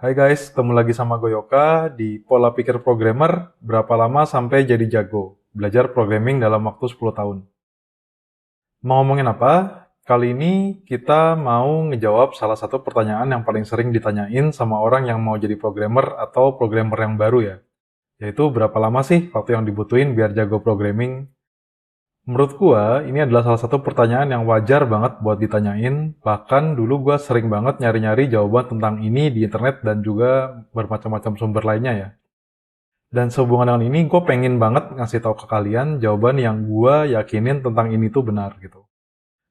Hai guys, ketemu lagi sama Goyoka di Pola Pikir Programmer, berapa lama sampai jadi jago? Belajar programming dalam waktu 10 tahun. Mau ngomongin apa? Kali ini kita mau ngejawab salah satu pertanyaan yang paling sering ditanyain sama orang yang mau jadi programmer atau programmer yang baru ya. Yaitu berapa lama sih waktu yang dibutuhin biar jago programming? Menurut gua, ini adalah salah satu pertanyaan yang wajar banget buat ditanyain. Bahkan dulu gua sering banget nyari-nyari jawaban tentang ini di internet dan juga bermacam-macam sumber lainnya ya. Dan sehubungan dengan ini, gue pengen banget ngasih tahu ke kalian jawaban yang gue yakinin tentang ini tuh benar gitu.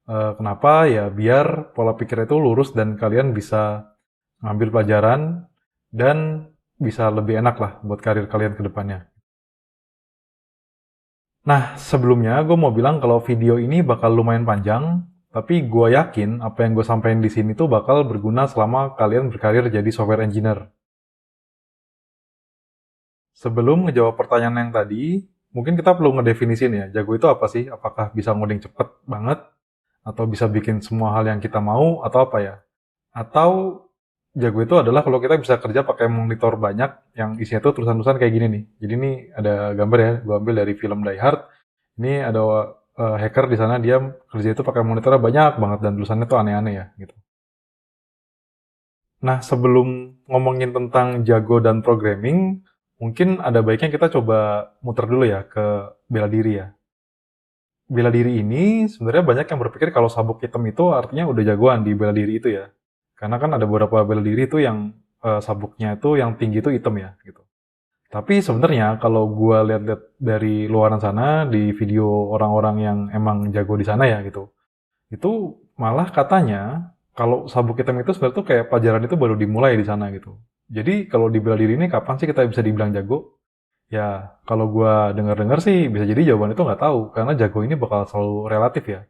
Kenapa? Ya biar pola pikir itu lurus dan kalian bisa ngambil pelajaran dan bisa lebih enak lah buat karir kalian ke depannya. Nah, sebelumnya gue mau bilang kalau video ini bakal lumayan panjang, tapi gue yakin apa yang gue sampaikan di sini tuh bakal berguna selama kalian berkarir jadi software engineer. Sebelum ngejawab pertanyaan yang tadi, mungkin kita perlu ngedefinisin ya, jago itu apa sih? Apakah bisa ngoding cepet banget? Atau bisa bikin semua hal yang kita mau? Atau apa ya? Atau jago itu adalah kalau kita bisa kerja pakai monitor banyak yang isinya tuh tulisan-tulisan kayak gini nih. Jadi ini ada gambar ya, gue ambil dari film Die Hard. Ini ada hacker di sana, dia kerja itu pakai monitornya banyak banget dan tulisannya tuh aneh-aneh ya gitu. Nah, sebelum ngomongin tentang jago dan programming, mungkin ada baiknya kita coba muter dulu ya ke bela diri ya. Bela diri ini sebenarnya banyak yang berpikir kalau sabuk hitam itu artinya udah jagoan di bela diri itu ya. Karena kan ada beberapa bela diri itu yang sabuknya itu yang tinggi itu hitam ya gitu. Tapi sebenarnya kalau gua lihat-lihat dari luaran sana di video orang-orang yang emang jago di sana ya gitu, itu malah katanya kalau sabuk hitam itu sebenarnya tuh kayak pelajaran itu baru dimulai di sana gitu. Jadi kalau di bela diri ini kapan sih kita bisa dibilang jago? Ya, kalau gua dengar-dengar sih bisa jadi jawaban itu nggak tahu, karena jago ini bakal selalu relatif ya.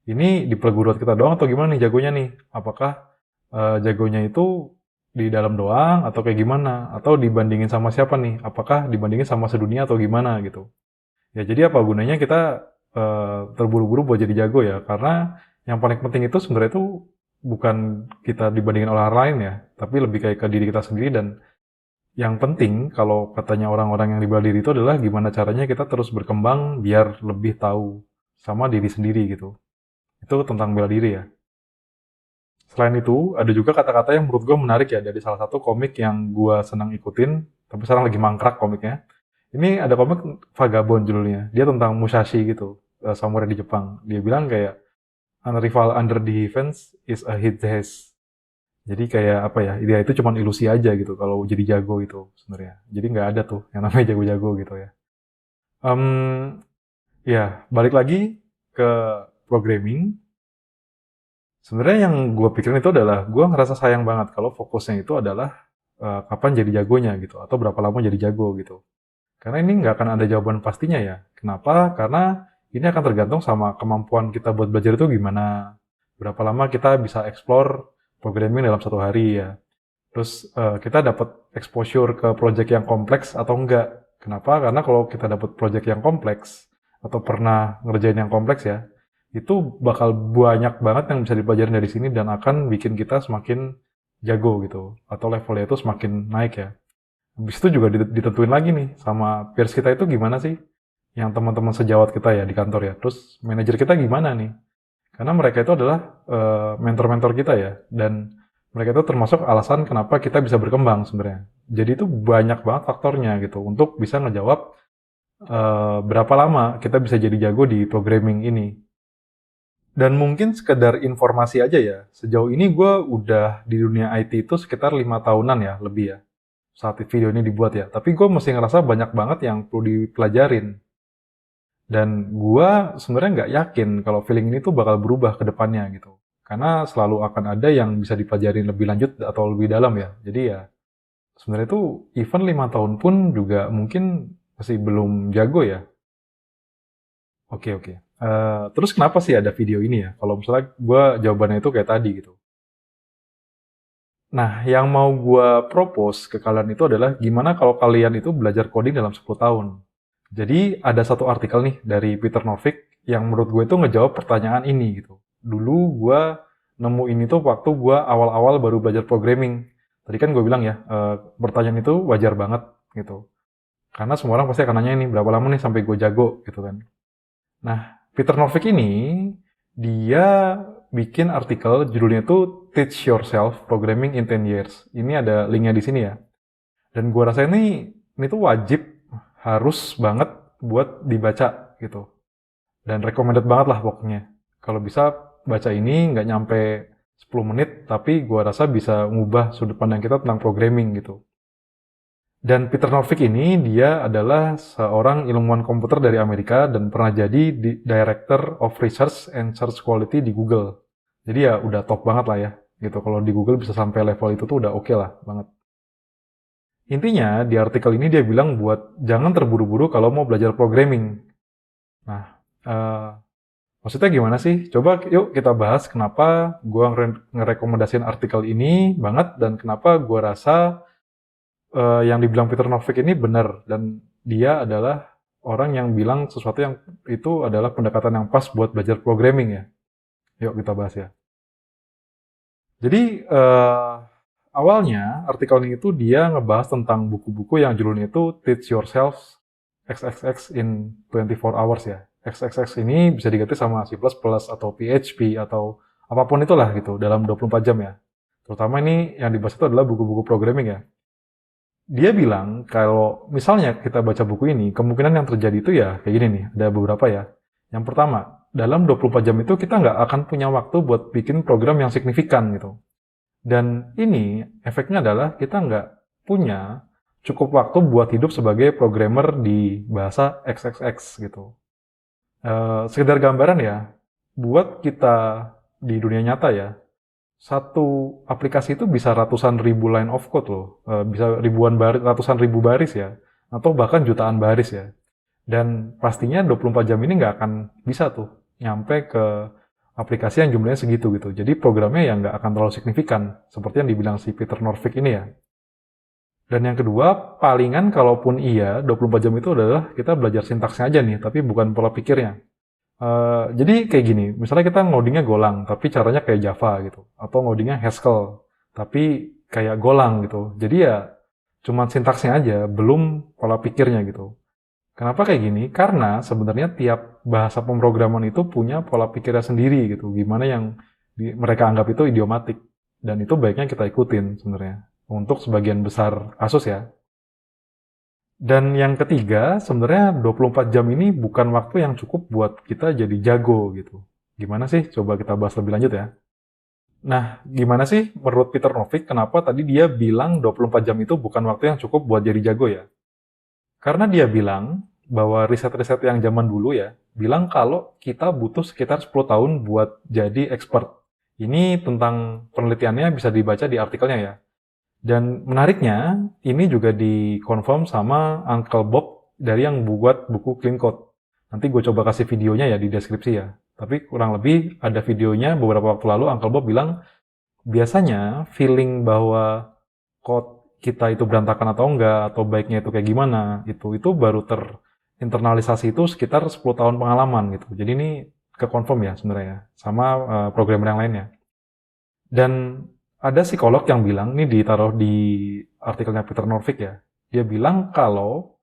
Ini di perguruan kita doang atau gimana nih jagonya nih? Apakah jagonya itu di dalam doang atau kayak gimana? Atau dibandingin sama siapa nih? Apakah dibandingin sama sedunia atau gimana gitu? Ya jadi apa gunanya kita terburu-buru buat jadi jago ya? Karena yang paling penting itu sebenarnya itu bukan kita dibandingin oleh orang lain ya, tapi lebih kayak ke diri kita sendiri. Dan yang penting kalau katanya orang-orang yang di bela diri itu adalah gimana caranya kita terus berkembang biar lebih tahu sama diri sendiri gitu. Itu tentang bela diri ya. Selain itu, ada juga kata-kata yang menurut gue menarik ya dari salah satu komik yang gue senang ikutin, tapi sekarang lagi mangkrak komiknya. Ini ada komik Vagabond judulnya. Dia tentang Musashi gitu, samurai di Jepang. Dia bilang kayak unrival under defense is a hit haze. Jadi kayak apa ya, dia itu cuma ilusi aja gitu kalau jadi jago itu sebenarnya. Jadi nggak ada tuh yang namanya jago-jago gitu ya. Ya, balik lagi ke programming. Sebenarnya yang gue pikirin itu adalah gue ngerasa sayang banget kalau fokusnya itu adalah kapan jadi jagonya gitu atau berapa lama jadi jago gitu. Karena ini nggak akan ada jawaban pastinya ya. Kenapa? Karena ini akan tergantung sama kemampuan kita buat belajar itu gimana. Berapa lama kita bisa explore programming dalam satu hari ya. Terus kita dapat exposure ke project yang kompleks atau enggak. Kenapa? Karena kalau kita dapat project yang kompleks atau pernah ngerjain yang kompleks ya, itu bakal banyak banget yang bisa dipelajarin dari sini dan akan bikin kita semakin jago gitu. Atau levelnya itu semakin naik ya. Habis itu juga ditentuin lagi nih sama peers kita itu gimana sih? Yang teman-teman sejawat kita ya di kantor ya. Terus manajer kita gimana nih? Karena mereka itu adalah mentor-mentor kita ya. Dan mereka itu termasuk alasan kenapa kita bisa berkembang sebenarnya. Jadi itu banyak banget faktornya gitu untuk bisa ngejawab berapa lama kita bisa jadi jago di programming ini. Dan mungkin sekedar informasi aja ya, sejauh ini gue udah di dunia IT itu sekitar 5 tahunan ya, lebih ya, saat video ini dibuat ya. Tapi gue masih ngerasa banyak banget yang perlu dipelajarin. Dan gue sebenarnya nggak yakin kalau feeling ini tuh bakal berubah ke depannya gitu. Karena selalu akan ada yang bisa dipelajarin lebih lanjut atau lebih dalam ya. Jadi ya, sebenarnya tuh even 5 tahun pun juga mungkin masih belum jago ya. Oke, oke. Terus kenapa sih ada video ini ya? Kalau misalnya gue jawabannya itu kayak tadi gitu. Nah, yang mau gue propose ke kalian itu adalah gimana kalau kalian itu belajar coding dalam 10 tahun. Jadi ada satu artikel nih dari Peter Novick yang menurut gue itu ngejawab pertanyaan ini gitu. Dulu gue nemu ini tuh waktu gue awal-awal baru belajar programming. Tadi kan gue bilang ya, pertanyaan itu wajar banget gitu. Karena semua orang pasti akan nanya ini, berapa lama nih sampai gue jago gitu kan. Nah, Peter Norvig ini, dia bikin artikel judulnya itu Teach Yourself Programming in 10 Years. Ini ada linknya di sini ya. Dan gue rasa ini tuh wajib, harus banget buat dibaca gitu. Dan recommended banget lah pokoknya. Kalau bisa baca ini nggak nyampe 10 menit, tapi gue rasa bisa ngubah sudut pandang kita tentang programming gitu. Dan Peter Norvig ini, dia adalah seorang ilmuwan komputer dari Amerika dan pernah jadi Director of Research and Search Quality di Google. Jadi ya udah top banget lah ya. Gitu. Kalau di Google bisa sampai level itu tuh udah oke lah banget. Intinya, di artikel ini dia bilang buat jangan terburu-buru kalau mau belajar programming. Nah, maksudnya gimana sih? Coba yuk kita bahas kenapa gue ngerekomendasiin artikel ini banget dan kenapa gue rasa yang dibilang Peter Norvig ini benar dan dia adalah orang yang bilang sesuatu yang itu adalah pendekatan yang pas buat belajar programming ya. Yuk kita bahas ya. Jadi awalnya artikel ini itu dia ngebahas tentang buku-buku yang judulnya itu Teach Yourself XXX in 24 Hours ya. XXX ini bisa diganti sama C++ atau PHP atau apapun itulah gitu dalam 24 jam ya. Terutama ini yang dibahas itu adalah buku-buku programming ya. Dia bilang kalau misalnya kita baca buku ini, kemungkinan yang terjadi itu ya kayak gini nih, ada beberapa ya. Yang pertama, dalam 24 jam itu kita nggak akan punya waktu buat bikin program yang signifikan gitu. Dan ini efeknya adalah kita nggak punya cukup waktu buat hidup sebagai programmer di bahasa XXX gitu. Sekedar gambaran ya, buat kita di dunia nyata ya, satu aplikasi itu bisa ratusan ribu line of code loh, bisa ratusan ribu baris ya, atau bahkan jutaan baris ya. Dan pastinya 24 jam ini nggak akan bisa tuh nyampe ke aplikasi yang jumlahnya segitu gitu. Jadi programnya ya nggak akan terlalu signifikan, seperti yang dibilang si Peter Norvig ini ya. Dan yang kedua, palingan kalaupun iya, 24 jam itu adalah kita belajar sintaksnya aja nih, tapi bukan pola pikirnya. Jadi kayak gini, misalnya kita ngodingnya Golang, tapi caranya kayak Java gitu. Atau ngodingnya Haskell, tapi kayak Golang gitu. Jadi ya cuma sintaksnya aja, belum pola pikirnya gitu. Kenapa kayak gini? Karena sebenarnya tiap bahasa pemrograman itu punya pola pikirnya sendiri gitu. Gimana yang mereka anggap itu idiomatik. Dan itu baiknya kita ikutin sebenarnya. Untuk sebagian besar kasus ya. Dan yang ketiga, sebenarnya 24 jam ini bukan waktu yang cukup buat kita jadi jago gitu. Gimana sih? Coba kita bahas lebih lanjut ya. Nah, gimana sih menurut Peter Norvig kenapa tadi dia bilang 24 jam itu bukan waktu yang cukup buat jadi jago ya? Karena dia bilang bahwa riset-riset yang zaman dulu ya, bilang kalau kita butuh sekitar 10 tahun buat jadi expert. Ini tentang penelitiannya bisa dibaca di artikelnya ya. Dan menariknya, ini juga dikonfirm sama Uncle Bob dari yang buat buku Clean Code. Nanti gue coba kasih videonya ya di deskripsi ya. Tapi kurang lebih ada videonya beberapa waktu lalu Uncle Bob bilang, biasanya feeling bahwa code kita itu berantakan atau enggak, atau baiknya itu kayak gimana, itu baru terinternalisasi itu sekitar 10 tahun pengalaman gitu. Jadi ini kekonfirm ya sebenarnya, sama programmer yang lainnya. Dan ada psikolog yang bilang, ini ditaruh di artikelnya Peter Norvig ya, dia bilang kalau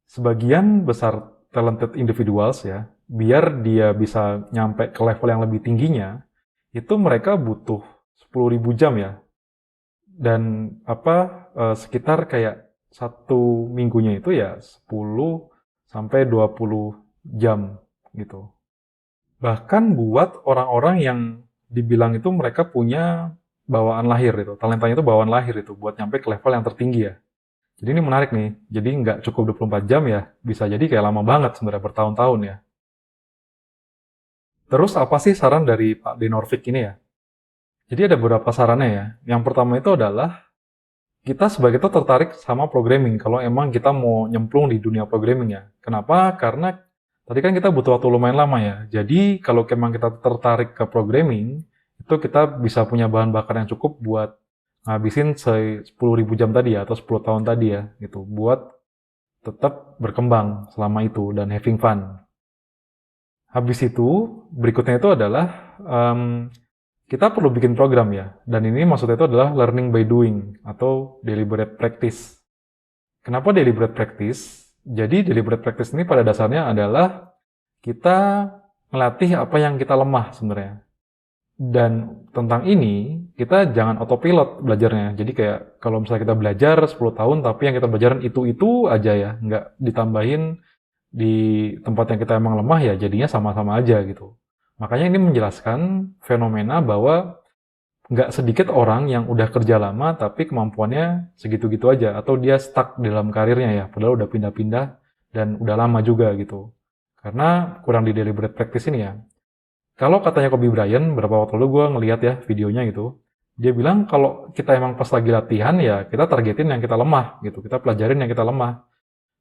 sebagian besar talented individuals ya, biar dia bisa nyampe ke level yang lebih tingginya, itu mereka butuh 10.000 jam ya. Dan sekitar kayak satu minggunya itu ya 10 sampai 20 jam gitu. Bahkan buat orang-orang yang dibilang itu mereka punya bawaan lahir itu, talentanya itu bawaan lahir itu buat nyampe ke level yang tertinggi ya. Jadi ini menarik nih, jadi nggak cukup 24 jam ya, bisa jadi kayak lama banget sebenarnya bertahun-tahun ya. Terus apa sih saran dari Pak D. Norvig ini ya? Jadi ada beberapa sarannya ya. Yang pertama itu adalah kita sebagai itu tertarik sama programming kalau emang kita mau nyemplung di dunia programming ya. Kenapa? Karena tadi kan kita butuh waktu lumayan lama ya. Jadi kalau emang kita tertarik ke programming, itu kita bisa punya bahan bakar yang cukup buat ngabisin 10.000 jam tadi ya, atau 10 tahun tadi ya, gitu. Buat tetap berkembang selama itu dan having fun. Habis itu, berikutnya itu adalah kita perlu bikin program ya. Dan ini maksudnya itu adalah learning by doing atau deliberate practice. Kenapa deliberate practice? Jadi deliberate practice ini pada dasarnya adalah kita melatih apa yang kita lemah sebenarnya. Dan tentang ini, kita jangan autopilot belajarnya. Jadi kayak kalau misalnya kita belajar 10 tahun, tapi yang kita belajarin itu aja ya. Nggak ditambahin di tempat yang kita emang lemah ya, jadinya sama-sama aja gitu. Makanya ini menjelaskan fenomena bahwa nggak sedikit orang yang udah kerja lama, tapi kemampuannya segitu-gitu aja. Atau dia stuck dalam karirnya ya, padahal udah pindah-pindah dan udah lama juga gitu. Karena kurang di deliberate practice ini ya. Kalau katanya Kobe Bryant, beberapa waktu lalu gue ngeliat ya videonya gitu, dia bilang kalau kita emang pas lagi latihan ya kita targetin yang kita lemah gitu, kita pelajarin yang kita lemah.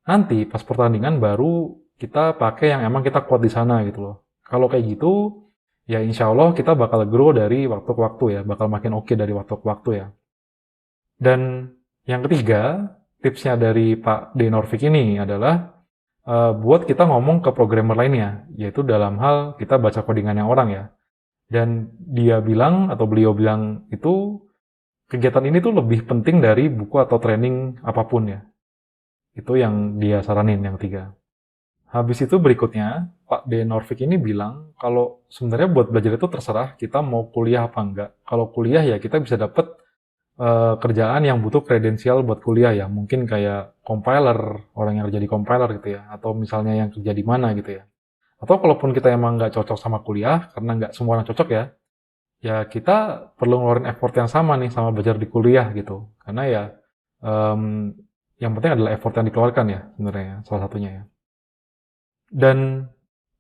Nanti pas pertandingan baru kita pakai yang emang kita kuat di sana gitu loh. Kalau kayak gitu, ya insya Allah kita bakal grow dari waktu ke waktu ya, bakal makin oke dari waktu ke waktu ya. Dan yang ketiga, tipsnya dari Pak D. Norvik ini adalah buat kita ngomong ke programmer lainnya, yaitu dalam hal kita baca codingan yang orang ya. Dan dia bilang, atau beliau bilang itu, kegiatan ini tuh lebih penting dari buku atau training apapun ya. Itu yang dia saranin, yang ketiga. Habis itu berikutnya, Pak D. Norvik ini bilang, kalau sebenarnya buat belajar itu terserah kita mau kuliah apa enggak. Kalau kuliah ya kita bisa dapat kerjaan yang butuh kredensial buat kuliah ya, mungkin kayak compiler, orang yang kerja di compiler gitu ya, atau misalnya yang kerja di mana gitu ya. Atau kalaupun kita emang nggak cocok sama kuliah, karena nggak semua orang cocok ya, ya kita perlu ngeluarin effort yang sama nih sama belajar di kuliah gitu. Karena ya yang penting adalah effort yang dikeluarkan ya sebenarnya, salah satunya ya. Dan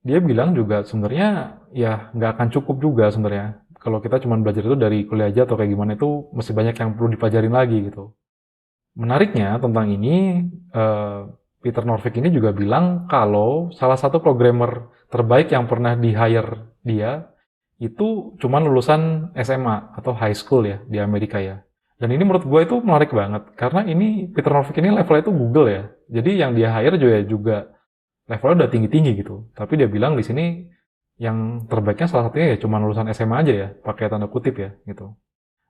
dia bilang juga sebenarnya ya nggak akan cukup juga sebenarnya. Kalau kita cuma belajar itu dari kuliah aja atau kayak gimana itu masih banyak yang perlu dipelajarin lagi gitu. Menariknya tentang ini, Peter Norvig ini juga bilang kalau salah satu programmer terbaik yang pernah di-hire dia itu cuma lulusan SMA atau high school ya di Amerika ya. Dan ini menurut gue itu menarik banget karena ini Peter Norvig ini levelnya itu Google ya. Jadi yang dia hire juga levelnya udah tinggi-tinggi gitu. Tapi dia bilang di sini yang terbaiknya salah satunya ya cuma lulusan SMA aja ya, pakai tanda kutip ya gitu.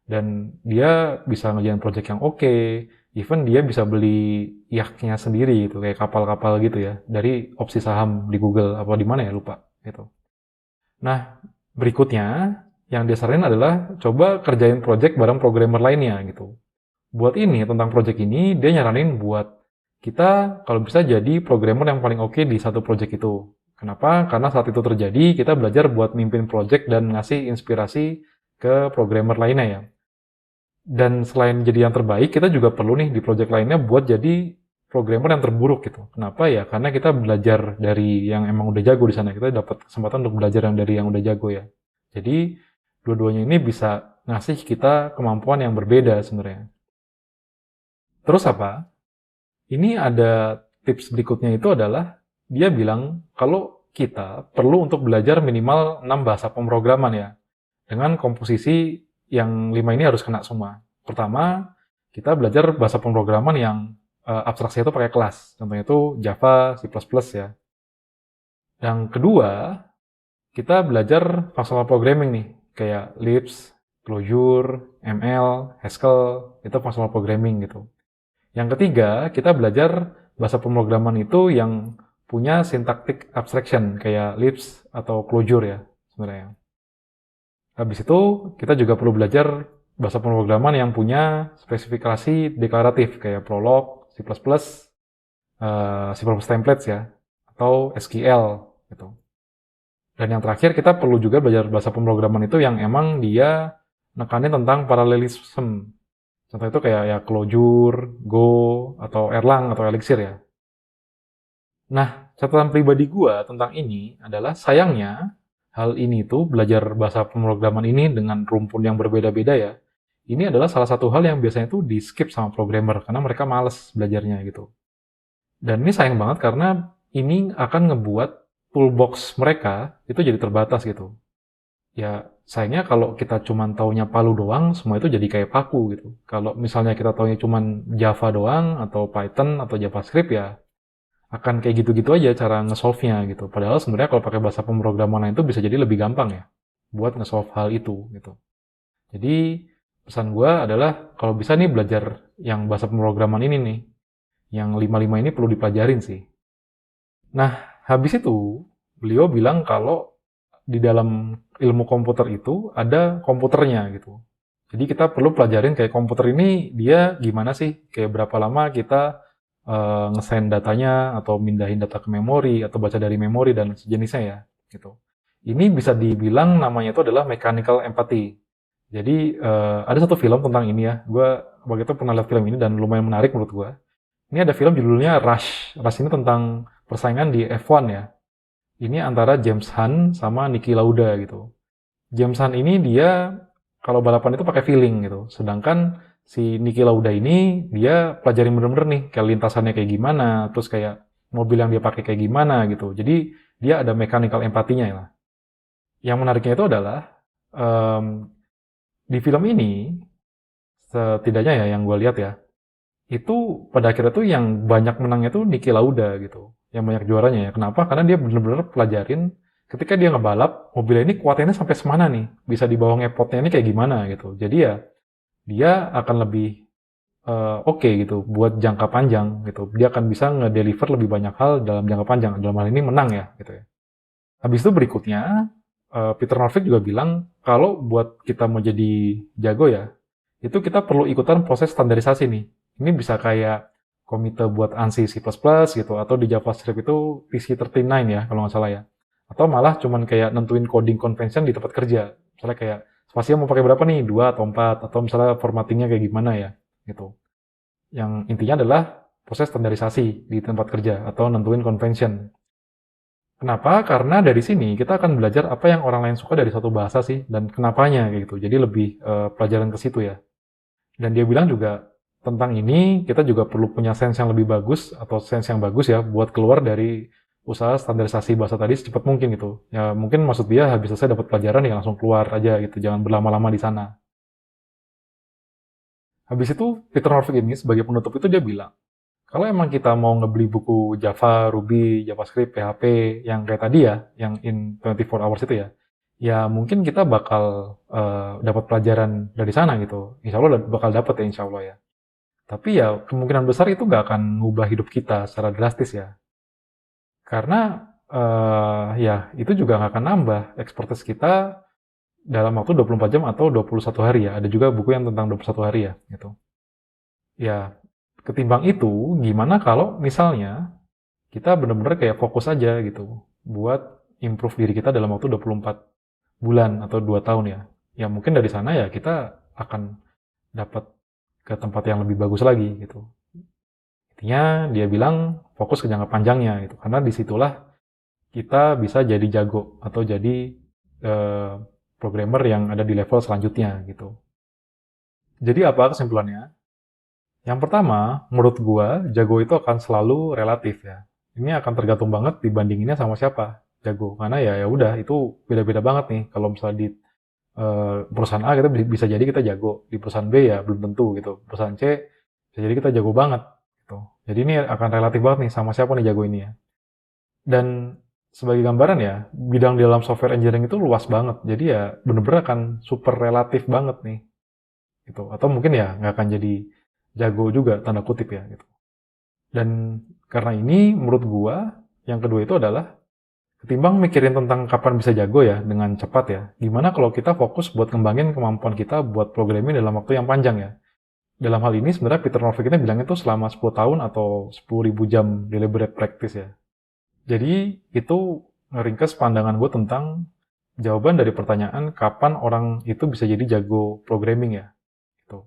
Dan dia bisa ngerjain project yang oke, even dia bisa beli yaknya sendiri gitu, kayak kapal-kapal gitu ya, dari opsi saham di Google apa di mana ya lupa gitu. Nah, berikutnya yang dia saranin adalah coba kerjain project bareng programmer lainnya gitu. Buat ini, tentang project ini, dia nyaranin buat kita kalau bisa jadi programmer yang paling oke di satu project itu. Kenapa? Karena saat itu terjadi, kita belajar buat mimpin project dan ngasih inspirasi ke programmer lainnya ya. Dan selain jadi yang terbaik, kita juga perlu nih di project lainnya buat jadi programmer yang terburuk gitu. Kenapa ya? Karena kita belajar dari yang emang udah jago di sana. Kita dapat kesempatan untuk belajar dari yang udah jago ya. Jadi, dua-duanya ini bisa ngasih kita kemampuan yang berbeda sebenarnya. Terus apa? Ini ada tips berikutnya itu adalah dia bilang kalau kita perlu untuk belajar minimal 6 bahasa pemrograman ya. Dengan komposisi yang 5 ini harus kena semua. Pertama, kita belajar bahasa pemrograman yang abstraksi itu pakai kelas. Contohnya itu Java, C++ ya. Yang kedua, kita belajar functional programming nih. Kayak Lisp, Clojure, ML, Haskell, itu functional programming gitu. Yang ketiga, kita belajar bahasa pemrograman itu yang punya syntactic abstraction kayak Lisp atau Clojure ya sebenarnya. Habis itu kita juga perlu belajar bahasa pemrograman yang punya spesifikasi deklaratif kayak Prolog, C++, C++ templates ya, atau SQL gitu. Dan yang terakhir kita perlu juga belajar bahasa pemrograman itu yang emang dia nekanin tentang parallelism. Contoh itu kayak ya Clojure, Go, atau Erlang, atau Elixir ya. Nah, catatan pribadi gua tentang ini adalah sayangnya hal ini tuh belajar bahasa pemrograman ini dengan rumpun yang berbeda-beda ya. Ini adalah salah satu hal yang biasanya tuh di skip sama programmer karena mereka males belajarnya gitu. Dan ini sayang banget karena ini akan ngebuat toolbox mereka itu jadi terbatas gitu. Ya sayangnya kalau kita cuma taunya Palu doang, semua itu jadi kayak paku gitu. Kalau misalnya kita taunya cuma Java doang, atau Python, atau JavaScript ya, akan kayak gitu-gitu aja cara nge-solve-nya gitu. Padahal sebenarnya kalau pakai bahasa pemrograman itu bisa jadi lebih gampang ya, buat nge-solve hal itu gitu. Jadi pesan gue adalah kalau bisa nih belajar yang bahasa pemrograman ini nih, yang 55 ini perlu dipelajarin sih. Nah, habis itu beliau bilang kalau di dalam ilmu komputer itu ada komputernya gitu. Jadi kita perlu pelajarin kayak komputer ini dia gimana sih, kayak berapa lama kita nge-send datanya atau mindahin data ke memori atau baca dari memori dan sejenisnya ya gitu. Ini bisa dibilang namanya itu adalah mechanical empathy. Jadi ada satu film tentang ini ya. Gue waktu itu pernah lihat film ini dan lumayan menarik menurut gue. Ini ada film judulnya Rush. Rush ini tentang persaingan di F1 ya. Ini antara James Hunt sama Niki Lauda gitu. James Hunt ini dia kalau balapan itu pakai feeling gitu. Sedangkan si Niki Lauda ini dia pelajarin bener-bener nih kayak lintasannya kayak gimana, terus kayak mobil yang dia pakai kayak gimana gitu. Jadi dia ada mechanical empatinya ya. Yang menariknya itu adalah em, di film ini setidaknya ya yang gue lihat ya, itu pada akhirnya tuh yang banyak menangnya tuh Niki Lauda gitu. Yang banyak juaranya ya. Kenapa? Karena dia bener-bener pelajarin ketika dia ngebalap, mobilnya ini kuatannya sampai semana nih. Bisa di bawah ngepotnya ini kayak gimana gitu. Jadi ya, dia akan lebih oke gitu buat jangka panjang gitu. Dia akan bisa ngedeliver lebih banyak hal dalam jangka panjang. Dalam hal ini menang ya gitu ya. Habis itu berikutnya, Peter Norvig juga bilang kalau buat kita mau jadi jago ya, itu kita perlu ikutan proses standarisasi nih. Ini bisa kayak komite buat ANSI C++ gitu, atau di JavaScript itu PC39 ya, kalau nggak salah ya. Atau malah cuman kayak nentuin coding convention di tempat kerja. Misalnya kayak spasinya mau pakai berapa nih, 2 atau 4, atau misalnya formattingnya kayak gimana ya, gitu. Yang intinya adalah proses standarisasi di tempat kerja, atau nentuin convention. Kenapa? Karena dari sini kita akan belajar apa yang orang lain suka dari suatu bahasa sih, dan kenapanya kayak gitu. Jadi lebih pelajaran ke situ ya. Dan dia bilang juga tentang ini kita juga perlu punya sense yang lebih bagus atau sense yang bagus ya buat keluar dari usaha standarisasi bahasa tadi secepat mungkin gitu. Ya mungkin maksud dia habis selesai dapat pelajaran ya langsung keluar aja gitu, jangan berlama-lama di sana. Habis itu Peter Norvig ini sebagai penutup itu dia bilang, kalau emang kita mau ngebeli buku Java, Ruby, JavaScript, PHP yang kayak tadi ya, yang in 24 hours itu ya, ya mungkin kita bakal dapat pelajaran dari sana gitu. Insya Allah bakal dapat ya, insya Allah ya. Tapi ya kemungkinan besar itu nggak akan ngubah hidup kita secara drastis ya. Karena ya itu juga nggak akan nambah expertise kita dalam waktu 24 jam atau 21 hari ya. Ada juga buku yang tentang 21 hari ya gitu. Ya, ketimbang itu gimana kalau misalnya kita benar-benar kayak fokus aja gitu buat improve diri kita dalam waktu 24 bulan atau 2 tahun ya. Ya mungkin dari sana ya kita akan dapat ke tempat yang lebih bagus lagi gitu. Intinya dia bilang fokus ke jangka panjangnya gitu. Karena disitulah kita bisa jadi jago atau jadi eh, programmer yang ada di level selanjutnya gitu. Jadi apa kesimpulannya? Yang pertama, menurut gua, jago itu akan selalu relatif ya. Ini akan tergantung banget dibandinginnya sama siapa jago. Karena ya ya udah itu beda-beda banget nih. Kalau misalnya di perusahaan A kita bisa jadi kita jago, di perusahaan B ya belum tentu gitu. Perusahaan C bisa jadi kita jago banget gitu. Jadi ini akan relatif banget nih sama siapa nih jago ini ya. Dan sebagai gambaran ya, bidang di dalam software engineering itu luas banget. Jadi ya bener-bener akan super relatif banget nih gitu. Atau mungkin ya nggak akan jadi jago juga tanda kutip ya gitu. Dan karena ini menurut gua yang kedua itu adalah ketimbang mikirin tentang kapan bisa jago ya dengan cepat ya, gimana kalau kita fokus buat ngembangin kemampuan kita buat programming dalam waktu yang panjang ya. Dalam hal ini sebenarnya Peter Norvig ini bilangnya itu selama 10 tahun atau 10.000 jam deliberate practice ya. Jadi itu ngeringkas pandangan gue tentang jawaban dari pertanyaan kapan orang itu bisa jadi jago programming ya. Gitu.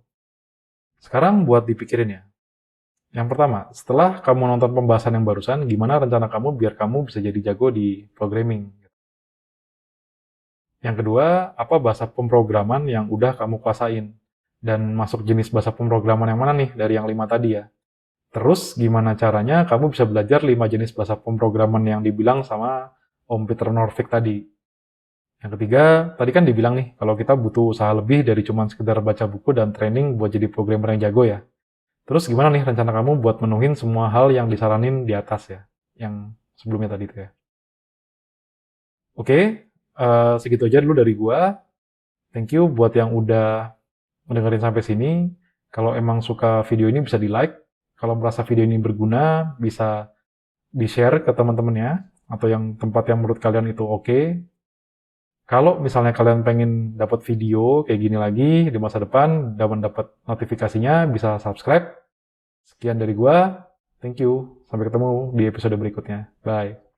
Sekarang buat dipikirin ya. Yang pertama, setelah kamu nonton pembahasan yang barusan, gimana rencana kamu biar kamu bisa jadi jago di programming? Yang kedua, apa bahasa pemrograman yang udah kamu kuasain? Dan masuk jenis bahasa pemrograman yang mana nih dari yang 5 tadi ya? Terus gimana caranya kamu bisa belajar 5 jenis bahasa pemrograman yang dibilang sama Om Peter Norvig tadi? Yang ketiga, tadi kan dibilang nih, kalau kita butuh usaha lebih dari cuma sekedar baca buku dan training buat jadi programmer yang jago ya. Terus gimana nih rencana kamu buat menuhin semua hal yang disaranin di atas ya, yang sebelumnya tadi itu ya. Oke, segitu aja dulu dari gua. Thank you buat yang udah mendengarin sampai sini. Kalau emang suka video ini bisa di-like. Kalau merasa video ini berguna, bisa di-share ke teman-temannya atau yang tempat yang menurut kalian itu oke. Kalau misalnya kalian pengen dapat video kayak gini lagi di masa depan dan dapat notifikasinya, bisa subscribe. Sekian dari gua. Thank you. Sampai ketemu di episode berikutnya. Bye.